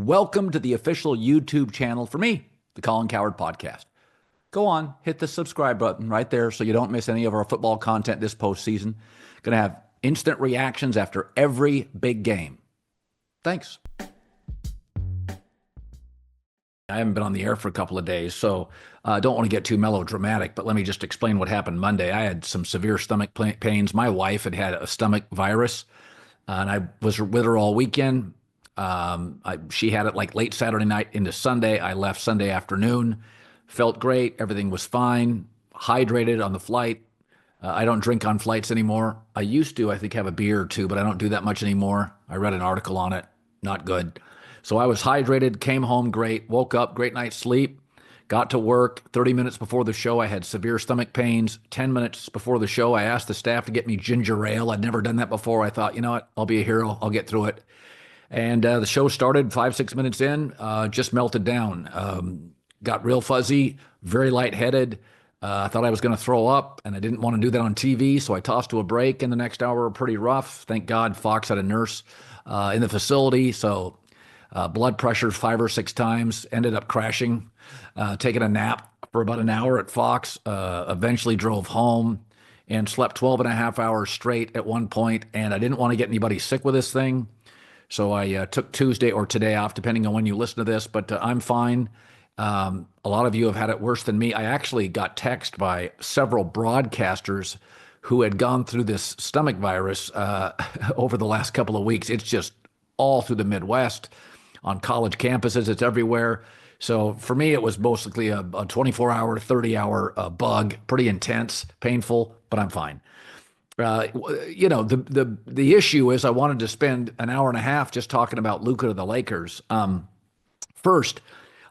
Welcome to the official YouTube channel for me, the Colin Cowherd Podcast. Go on, hit the subscribe button right there so you don't miss any of our football content this postseason. Going to have instant reactions after every big game. Thanks. I haven't been on the air for a couple of days, so I don't want to get too melodramatic, but let me just explain what happened Monday. I had some severe stomach pains. My wife had a stomach virus, and I was with her all weekend. She had it like late Saturday night into Sunday. I left Sunday afternoon, felt great. Everything was fine, hydrated on the flight. I don't drink on flights anymore. I used to, I think, have a beer or two, but I don't do that much anymore. I read an article on it. Not good. So I was hydrated, came home great, woke up, great night's sleep, got to work. 30 minutes before the show, I had severe stomach pains. 10 minutes before the show, I asked the staff to get me ginger ale. I'd never done that before. I thought, you know what, I'll be a hero. I'll get through it. And the show started 5-6 minutes in, just melted down. Got real fuzzy, very lightheaded. I thought I was going to throw up, and I didn't want to do that on TV, so I tossed to a break, and the next hour were pretty rough. Thank God Fox had a nurse in the facility, so blood pressure 5 or 6 times, ended up crashing, taking a nap for about an hour at Fox, eventually drove home and slept 12 and a half hours straight at one point, and I didn't want to get anybody sick with this thing. So I took Tuesday or today off, depending on when you listen to this, but I'm fine. A lot of you have had it worse than me. I actually got text by several broadcasters who had gone through this stomach virus over the last couple of weeks. It's just all through the Midwest, on college campuses. It's everywhere. So for me, it was mostly a 24-hour, 30-hour bug, pretty intense, painful, but I'm fine. The issue is I wanted to spend an hour and a half just talking about Luka to the Lakers. First,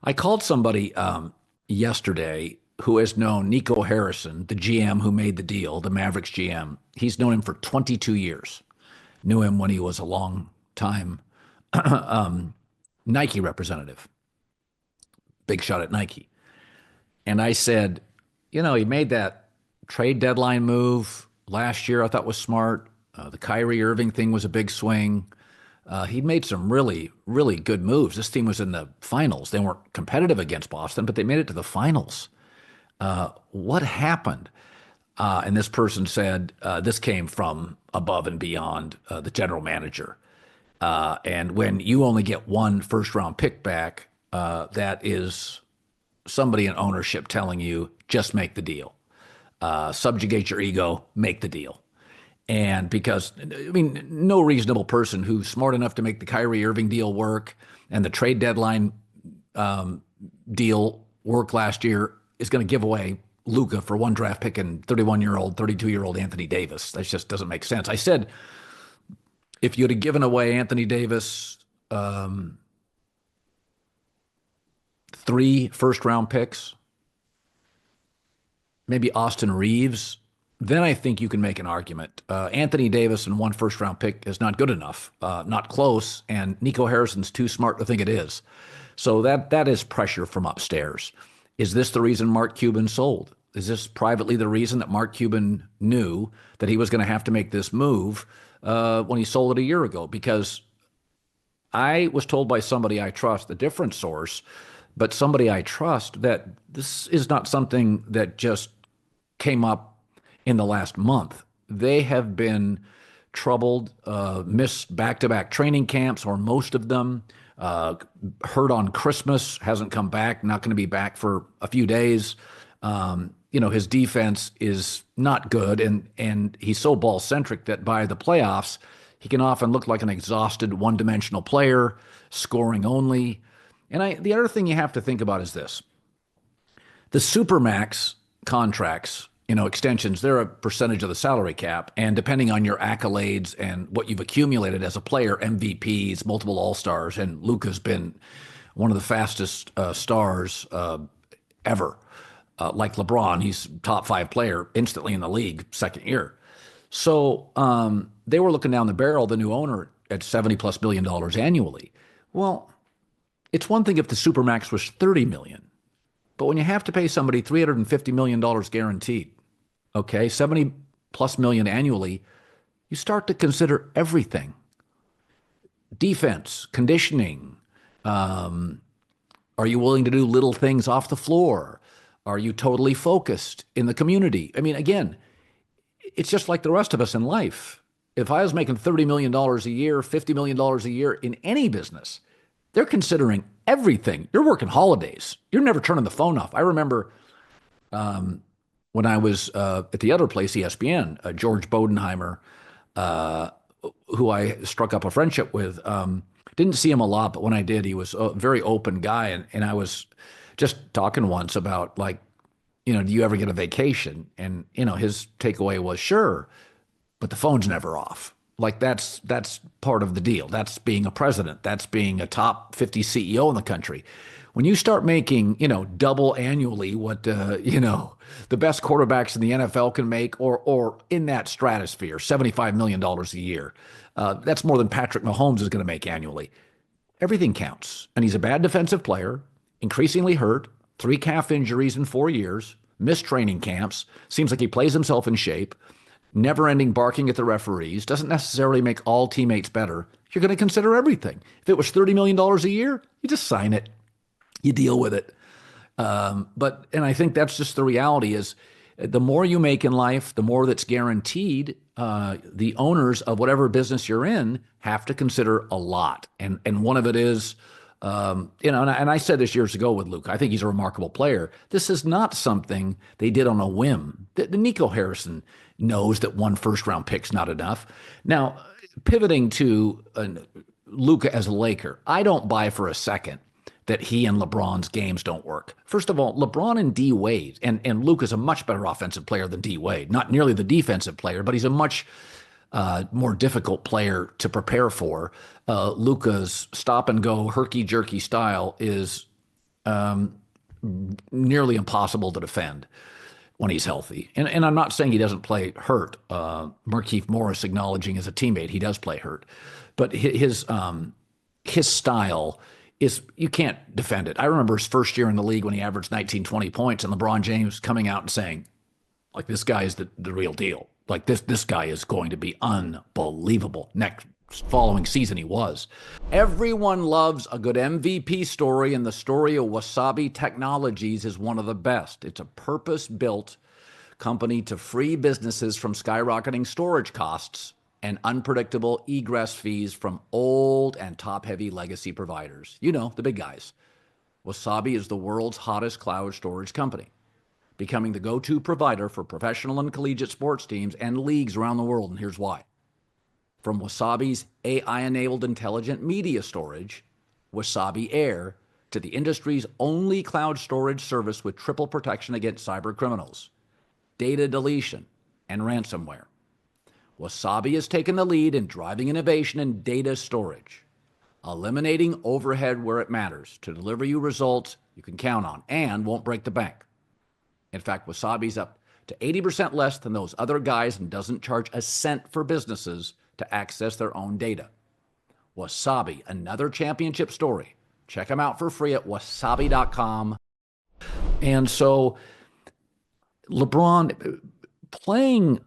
I called somebody yesterday who has known Nico Harrison, the GM who made the deal, the Mavericks GM. He's known him for 22 years. Knew him when he was a long time Nike representative. Big shot at Nike. And I said, he made that trade deadline move last year. I thought was smart. The Kyrie Irving thing was a big swing. He made some really, really good moves. This team was in the finals. They weren't competitive against Boston, but they made it to the finals. What happened? And this person said, this came from above and beyond the general manager. And when you only get one first-round pick back, that is somebody in ownership telling you, just make the deal. Subjugate your ego, make the deal. And because, no reasonable person who's smart enough to make the Kyrie Irving deal work and the trade deadline deal work last year is going to give away Luka for one draft pick and 31-year-old, 32-year-old Anthony Davis. That just doesn't make sense. I said, if you'd have given away Anthony Davis 3 first-round picks, maybe Austin Reeves, then I think you can make an argument. Anthony Davis and 1 first-round pick is not good enough, not close, and Nico Harrison's too smart to think it is. So that is pressure from upstairs. Is this the reason Mark Cuban sold? Is this privately the reason that Mark Cuban knew that he was going to have to make this move when he sold it a year ago? Because I was told by somebody I trust, a different source, but somebody I trust, that this is not something that just came up in the last month. They have been troubled, missed back-to-back training camps, or most of them, hurt on Christmas, hasn't come back, not going to be back for a few days. His defense is not good, and he's so ball-centric that by the playoffs, he can often look like an exhausted one-dimensional player, scoring only. And the other thing you have to think about is this. The Supermax contracts, extensions, they're a percentage of the salary cap. And depending on your accolades and what you've accumulated as a player, MVPs, multiple All-Stars, and Luka's been one of the fastest stars ever. Like LeBron, he's top 5 player instantly in the league, second year. So they were looking down the barrel, the new owner, at $70+ million annually. Well, it's one thing if the Supermax was $30 million, but when you have to pay somebody $350 million guaranteed, okay, $70+ million annually, you start to consider everything. Defense, conditioning, Are you willing to do little things off the floor? Are you totally focused in the community? I mean, again, it's just like the rest of us in life. If I was making $30 million a year, $50 million a year in any business, they're considering everything. You're working holidays. You're never turning the phone off. I remember when I was at the other place, ESPN, George Bodenheimer, uh, who I struck up a friendship with. Didn't see him a lot, but when I did, he was a very open guy. And I was just talking once about, like, do you ever get a vacation? And, his takeaway was, sure, but the phone's never off. Like, that's part of the deal. That's being a president. That's being a top 50 CEO in the country. When you start making, double annually what, the best quarterbacks in the NFL can make, or in that stratosphere, $75 million a year, that's more than Patrick Mahomes is going to make annually. Everything counts. And he's a bad defensive player, increasingly hurt, 3 calf injuries in 4 years, missed training camps, seems like he plays himself in shape, never-ending barking at the referees, doesn't necessarily make all teammates better. You're going to consider everything. If it was $30 million a year, you just sign it. You deal with it. And I think that's just the reality is the more you make in life, the more that's guaranteed. The owners of whatever business you're in have to consider a lot. And one of it is, and I said this years ago with Luka, I think he's a remarkable player. This is not something they did on a whim. The Nico Harrison knows that 1 first-round pick's not enough. Now, pivoting to Luka as a Laker, I don't buy for a second that he and LeBron's games don't work. First of all, LeBron and D Wade, and Luka's a much better offensive player than D Wade. Not nearly the defensive player, but he's a much more difficult player to prepare for. Luka's stop-and-go, herky-jerky style is nearly impossible to defend when he's healthy. And I'm not saying he doesn't play hurt. Markieff Morris acknowledging as a teammate, he does play hurt. But his style is, you can't defend it. I remember his first year in the league when he averaged 19, 20 points, and LeBron James coming out and saying, like, this guy is the real deal. Like, this guy is going to be unbelievable. Next following season, he was. Everyone loves a good MVP story, and the story of Wasabi Technologies is one of the best. It's a purpose-built company to free businesses from skyrocketing storage costs and unpredictable egress fees from old and top-heavy legacy providers. The big guys. Wasabi is the world's hottest cloud storage company, becoming the go-to provider for professional and collegiate sports teams and leagues around the world, and here's why. From Wasabi's AI-enabled intelligent media storage, Wasabi Air, to the industry's only cloud storage service with triple protection against cyber criminals, data deletion, and ransomware. Wasabi has taken the lead in driving innovation in data storage, eliminating overhead where it matters to deliver you results you can count on and won't break the bank. In fact, Wasabi's up to 80% less than those other guys and doesn't charge a cent for businesses to access their own data. Wasabi, another championship story. Check them out for free at wasabi.com. And so LeBron playing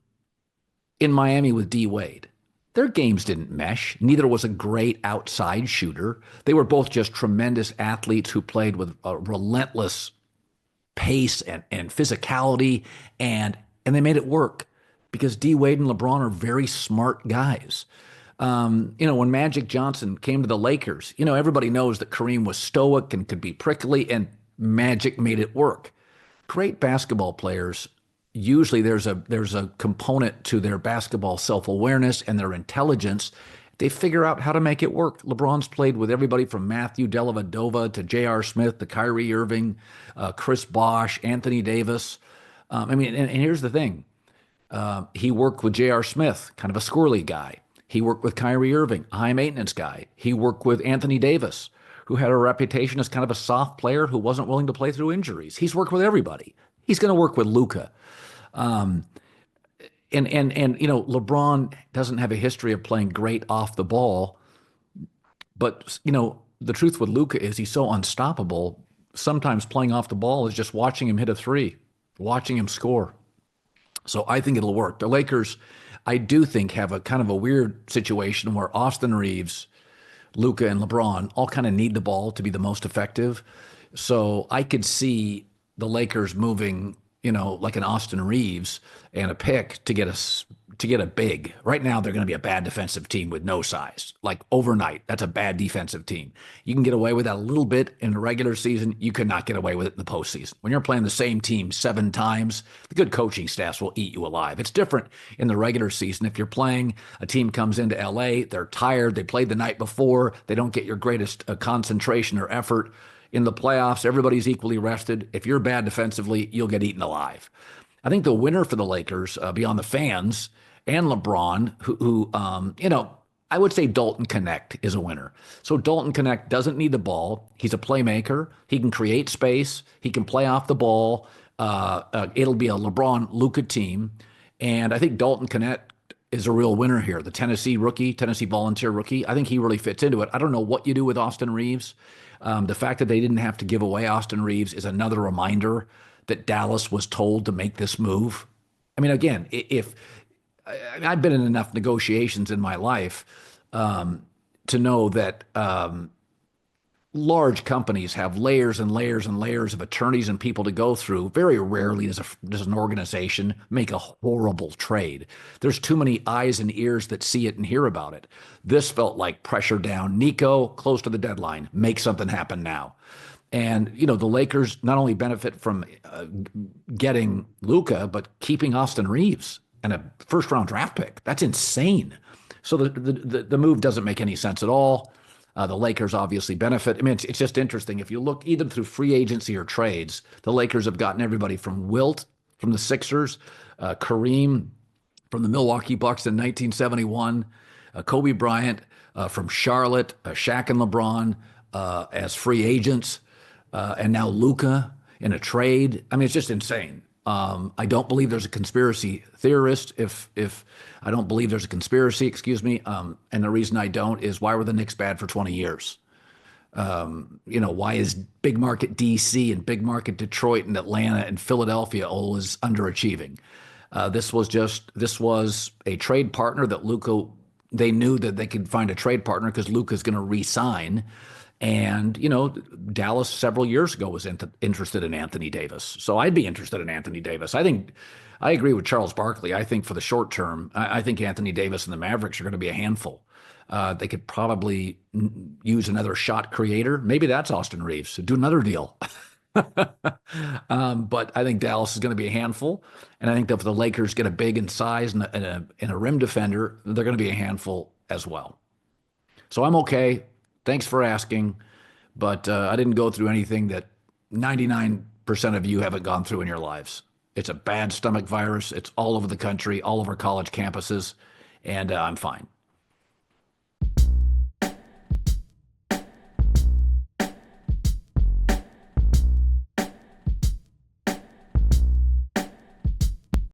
in Miami with D Wade, their games didn't mesh. Neither was a great outside shooter. They were both just tremendous athletes who played with a relentless pace and physicality, and they made it work because D Wade and LeBron are very smart guys. When Magic Johnson came to the Lakers, everybody knows that Kareem was stoic and could be prickly, and Magic made it work. Great basketball players, usually there's a component to their basketball self-awareness and their intelligence. They figure out how to make it work. LeBron's played with everybody from Matthew Dellavedova to J.R. Smith to Kyrie Irving, Chris Bosh, Anthony Davis. And here's the thing. He worked with J.R. Smith, kind of a squirrely guy. He worked with Kyrie Irving, a high-maintenance guy. He worked with Anthony Davis, who had a reputation as kind of a soft player who wasn't willing to play through injuries. He's worked with everybody. He's going to work with Luka. LeBron doesn't have a history of playing great off the ball, but the truth with Luka is he's so unstoppable. Sometimes playing off the ball is just watching him hit a three, watching him score. So I think it'll work. The Lakers, I do think, have a kind of a weird situation where Austin Reeves, Luka and LeBron all kind of need the ball to be the most effective. So I could see the Lakers moving, like an Austin Reeves and a pick to get a big. Right now, they're going to be a bad defensive team with no size. Like overnight, that's a bad defensive team. You can get away with that a little bit in the regular season. You cannot get away with it in the postseason. When you're playing the same team 7 times, the good coaching staffs will eat you alive. It's different in the regular season. If you're playing, a team comes into LA, they're tired, they played the night before, they don't get your greatest concentration or effort. In the playoffs, everybody's equally rested. If you're bad defensively, you'll get eaten alive. I think the winner for the Lakers, beyond the fans and LeBron, I would say Dalton Connect is a winner. So Dalton Connect doesn't need the ball. He's a playmaker. He can create space. He can play off the ball. It'll be a LeBron Luka team. And I think Dalton Connect is a real winner here. The Tennessee volunteer rookie. I think he really fits into it. I don't know what you do with Austin Reeves. The fact that they didn't have to give away Austin Reeves is another reminder that Dallas was told to make this move. I mean, again, if I've been in enough negotiations in my life to know that large companies have layers and layers and layers of attorneys and people to go through. Very rarely does an organization make a horrible trade. There's too many eyes and ears that see it and hear about it. This felt like pressure down. Nico, close to the deadline. Make something happen now. And, the Lakers not only benefit from getting Luka, but keeping Austin Reeves and a first-round draft pick. That's insane. So the move doesn't make any sense at all. The Lakers obviously benefit. I mean, it's just interesting. If you look either through free agency or trades, the Lakers have gotten everybody from Wilt from the Sixers, Kareem from the Milwaukee Bucks in 1971, Kobe Bryant from Charlotte, Shaq and LeBron as free agents, and now Luka in a trade. I mean, it's just insane. I don't believe there's a conspiracy theorist. If I don't believe there's a conspiracy, excuse me. And the reason I don't is why were the Knicks bad for 20 years? Why is big market DC and big market Detroit and Atlanta and Philadelphia always underachieving? This was a trade partner that Luka, they knew that they could find a trade partner because Luka's going to re-sign. And, Dallas several years ago was interested in Anthony Davis. So I'd be interested in Anthony Davis. I agree with Charles Barkley. I think for the short term, I think Anthony Davis and the Mavericks are going to be a handful. They could probably use another shot creator. Maybe that's Austin Reeves. So do another deal. But I think Dallas is going to be a handful. And I think that if the Lakers get a big in size and a rim defender, they're going to be a handful as well. So I'm okay. Thanks for asking, but I didn't go through anything that 99% of you haven't gone through in your lives. It's a bad stomach virus. It's all over the country, all over college campuses, and I'm fine.